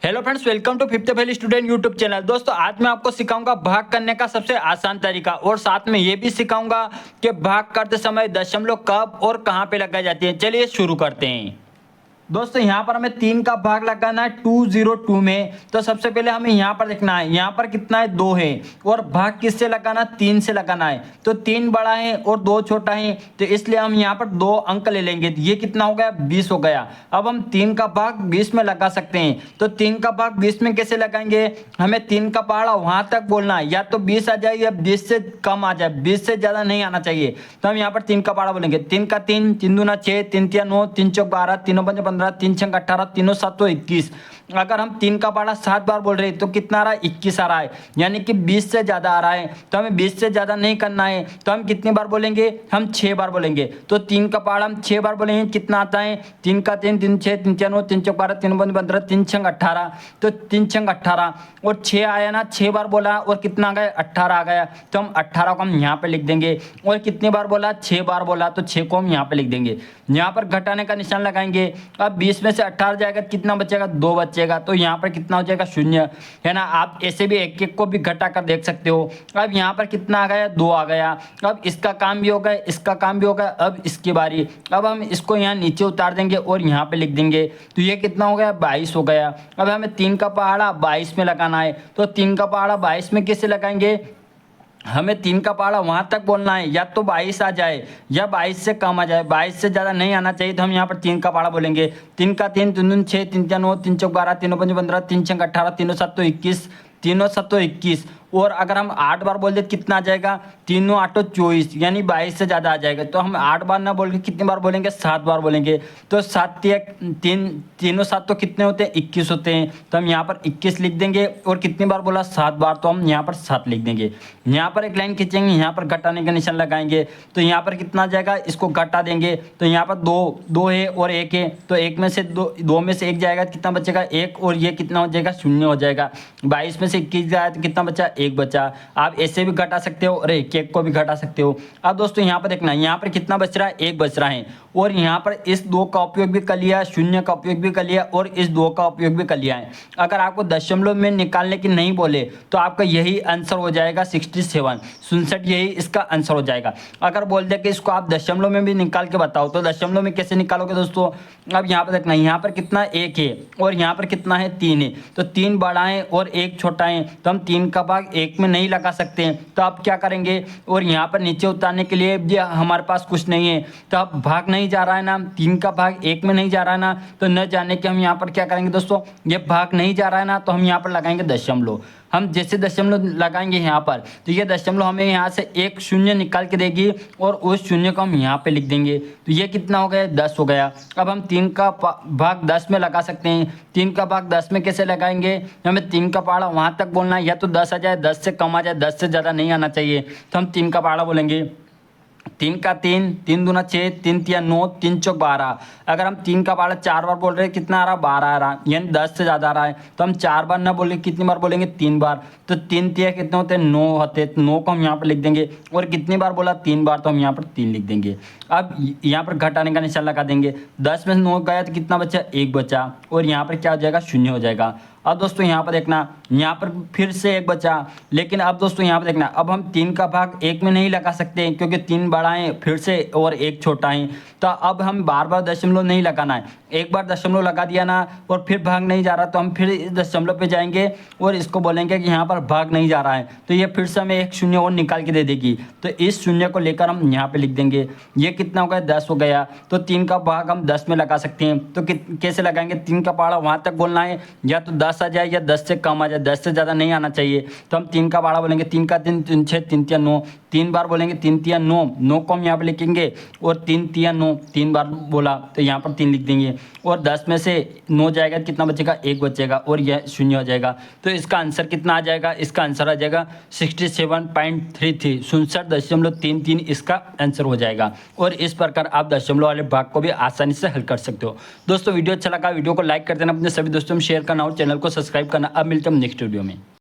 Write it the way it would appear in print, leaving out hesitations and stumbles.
Hello friends, welcome to fifth fail student YouTube channel. दोस्तों आज मैं आपको सिखाऊंगा भाग करने का सबसे आसान तरीका और साथ में ये भी सिखाऊंगा कि भाग करते समय दशमलव कब और कहां पे लगाई जाती है। चलिए शुरू करते हैं। दोस्तों यहाँ पर हमें 3 का भाग लगाना है 202 में। तो सबसे पहले हमें यहाँ पर देखना है, यहाँ पर कितना है 2 है और भाग किससे लगाना, 3 से लगाना है। तो 3 बड़ा है और 2 छोटा है, तो इसलिए हम यहाँ पर 2 अंक ले लेंगे। ये कितना हो गया, 20 हो गया। अब हम 3 का भाग 20 में लगा सकते हैं। तो 3 का भाग 20 में कैसे लगाएंगे, हमें 3 का पहाड़ा वहां तक बोलना है, या तो 20 आ जाए या 20 से कम आ जाए, 20 से ज्यादा नहीं आना चाहिए। तो हम यहाँ पर 3 का पहाड़ा बोलेंगे। 3 का 3, 3 दूना 6, 3 तिया 9, 3 चौक 12, 3 पंजे 15, 3 छंग 18, 3 7 21। अगर हम 3 का पहाड़ा 7 बार बोल रहे हैं तो कितना आ रहा है, 21 आ रहा है, यानी कि 20 से ज्यादा आ रहा है। तो हमें 20 से ज्यादा नहीं करना है। तो हम कितनी बार बोलेंगे, हम 6 बार बोलेंगे। तो 3 का पहाड़ा हम 6 बार बोलेंगे, कितना आता है, 3 का 3, 3 6, 3 9, 3 चौक 12, 3 पंजे 15, 3 छंग 18। तो 3 छंग 18 और 6 आया ना, 6 बार बोला और कितना आ गया, 18 आ गया। तो हम 18 को हम यहाँ पे लिख देंगे। और कितनी बार बोला, 6 बार बोला, तो 6 को हम यहाँ पे लिख देंगे। यहाँ पर घटाने का निशान लगाएंगे। अब 20 में से 18 जाएगा, कितना बचेगा, 2 बचेगा। तो यहाँ पर कितना हो जाएगा, 0 है ना। आप ऐसे भी एक एक को भी घटा कर देख सकते हो। अब यहाँ पर कितना आ गया, 2 आ गया। अब इसका काम भी हो गया, इसका काम भी हो गया। अब इसकी बारी, अब हम इसको यहाँ नीचे उतार देंगे और यहाँ पे लिख देंगे। तो ये कितना हो गया, 22 हो गया। अब हमें 3 का पहाड़ा 22 में लगाना है। तो 3 का पहाड़ा 22 में कैसे लगाएंगे, हमें 3 का पहाड़ा वहां तक बोलना है, या तो 22 आ जाए या 22 से कम आ जाए, 22 से ज़्यादा नहीं आना चाहिए। तो हम यहाँ पर 3 का पहाड़ा बोलेंगे। 3 का 3, 3 दूनी 6, 3 9, 3 चौक 12, 3 पंजे 15, 3 छंग 18, 3 7 21, 3 7 21। और अगर हम 8 बार बोल दे कितना आ जाएगा, 3 8 24, यानी 22 से ज़्यादा आ जाएगा। तो हम 8 बार ना बोल के कितनी बार बोलेंगे, 7 बार बोलेंगे। तो 7 तीनों 7 तो कितने होते हैं, 21 होते हैं। तो हम यहाँ पर 21 लिख देंगे। और कितनी बार बोला, 7 बार, तो हम यहाँ पर 7 लिख देंगे। यहाँ पर एक लाइन खींचेंगे, यहाँ पर घटाने का निशान लगाएंगे। तो यहाँ पर कितना आ जाएगा, इसको घटा देंगे। तो यहाँ पर 2 है और 1 है, तो 1 में से 2 में से 1 जाएगा, कितना बचेगा, 1। और ये कितना हो जाएगा, 0 हो जाएगा। 22 में से 21 जाए तो कितना बचा, 1 बचा। आप ऐसे भी घटा सकते हो और एक एक को भी घटा सकते हो। अब दोस्तों यहाँ पर देखना, यहाँ पर कितना बच रहा है, 1 बच रहा है। और यहाँ पर इस 2 का उपयोग भी कर लिया, 0 का उपयोग भी कर लिया और इस 2 का उपयोग भी कर लिया है। अगर आपको दशमलव में निकालने की नहीं बोले तो आपका यही आंसर हो जाएगा 67, 67 यही इसका आंसर हो जाएगा। अगर बोल दे कि इसको आप दशमलव में भी निकाल के बताओ, तो दशमलव में कैसे निकालोगे दोस्तों। अब यहाँ पर देखना, यहाँ पर कितना 1 है और यहाँ पर कितना है, 3 है। तो 3 बड़ा है और 1 छोटा है। तो हम 3 का भाग 1 में नहीं लगा सकते हैं। तो आप क्या करेंगे, और यहाँ पर नीचे उतारने के लिए भी हमारे पास कुछ नहीं है। तो अब भाग नहीं जा रहा है ना, 3 का भाग 1 में नहीं जा रहा है ना, तो न जाने के हम यहाँ पर क्या करेंगे दोस्तों, ये भाग नहीं जा रहा है ना, तो हम यहाँ पर लगाएंगे दशमलव। हम जैसे दशमलव लगाएंगे यहाँ पर, तो ये दशमलव हमें यहाँ से एक शून्य निकाल के देगी और उस शून्य को हम यहाँ पे लिख देंगे। तो ये कितना हो गया, 10 हो गया। अब हम 3 का भाग 10 में लगा सकते हैं। 3 का भाग 10 में कैसे लगाएंगे, हमें 3 का पहाड़ा वहाँ तक बोलना है, या तो 10 आ जाए, 10 से कम आ जाए, 10 से ज़्यादा नहीं आना चाहिए। तो हम 3 का पहाड़ा बोलेंगे। 3 का 3, 3 दूना 6, 3 तिया 9, 3 चौक 12। अगर हम 3 का पहाड़ा 4 बार बोल रहे हैं, कितना आ रहा, 12 आ रहा, यानी 10 से ज़्यादा आ रहा है। तो हम 4 बार ना बोलेंगे, कितनी बार बोलेंगे, 3 बार। तो 3 तिया कितने होते हैं, 9 होते हैं। 9 को हम यहाँ पर लिख देंगे। और कितनी बार बोला, 3 बार, तो हम यहाँ पर 3 लिख देंगे। अब यहाँ पर घटाने का निशान लगा देंगे। 10 में से 9 गया तो कितना बचा, 1 बचा। और यहाँ पर क्या हो जाएगा, 0 हो जाएगा। अब दोस्तों यहाँ पर देखना, यहाँ पर फिर से 1 बचा। लेकिन अब दोस्तों यहाँ पर देखना, अब हम 3 का भाग 1 में नहीं लगा सकते क्योंकि 3 बड़ा है फिर से और 1 छोटा है। तो अब हम बार बार दशमलव नहीं लगाना है। एक बार दशमलव लगा दिया ना और फिर भाग नहीं जा रहा, तो हम फिर इस दशमलव पे जाएंगे और इसको बोलेंगे कि यहाँ पर भाग नहीं जा रहा है। तो ये फिर से हमें एक शून्य और निकाल के दे देगी। तो इस शून्य को लेकर हम यहाँ पे लिख देंगे। ये कितना हो गया, 10 हो गया। तो 3 का भाग हम 10 में लगा सकते हैं। तो कैसे लगाएंगे, 3 का पहाड़ा वहाँ तक बोलना है, या तो 10 आ जाए या 10 से कम आ जाए, 10 से ज़्यादा नहीं आना चाहिए। तो हम 3 का पहाड़ा बोलेंगे। 3 का 3, 3 6, 3 तिया 9, 3 बार बोलेंगे। 3 तिया 9, 9 को हम यहाँ पे लिखेंगे। और 3 तिया 9 3 बार बोला तो यहाँ पर 3 लिख देंगे। और 10 में से 9 जाएगा, कितना बचेगा, 1 बचेगा और यह 0 हो जाएगा। तो इसका आंसर कितना आ जाएगा, इसका आंसर आ जाएगा 67.33, 67.33 इसका आंसर हो जाएगा। और इस प्रकार आप दशमलव वाले भाग को भी आसानी से हल कर सकते हो। दोस्तों वीडियो अच्छा लगा, वीडियो को लाइक कर देना, अपने सभी दोस्तों में शेयर करना और चैनल को सब्सक्राइब करना। अब मिलते हैं नेक्स्ट वीडियो में।